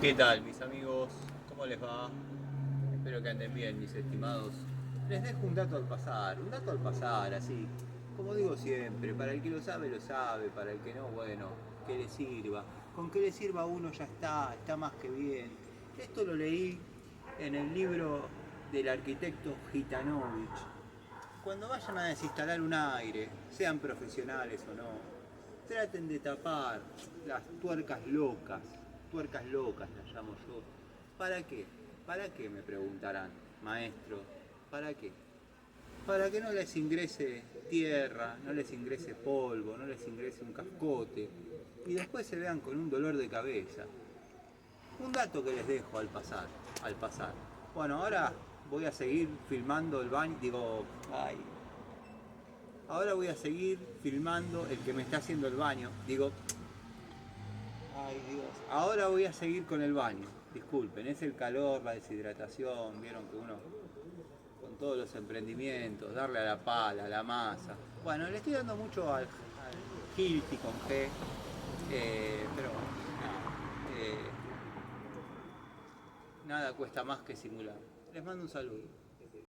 ¿Qué tal, mis amigos? ¿Cómo les va? Espero que anden bien, mis estimados. Les dejo un dato al pasar, así. Como digo siempre, para el que lo sabe, para el que no, bueno, que le sirva. Con que le sirva a uno ya está más que bien. Esto lo leí en el libro del arquitecto Gitanovich. Cuando vayan a desinstalar un aire, sean profesionales o no, traten de tapar las tuercas locas las llamo yo. ¿Para qué? ¿Para qué? Me preguntarán, maestro, ¿para qué? Para que no les ingrese tierra, no les ingrese polvo, no les ingrese un cascote y después se vean con un dolor de cabeza. Un dato que les dejo al pasar. Bueno, ahora voy a seguir filmando el baño, ahora voy a seguir filmando el que me está haciendo el baño. Ay Dios. Ahora voy a seguir con el baño. Disculpen, es el calor, la deshidratación. Vieron que uno, con todos los emprendimientos, darle a la pala, a la masa. Bueno, le estoy dando mucho al Hilti con G. Pero bueno, nada cuesta más que simular. Les mando un saludo.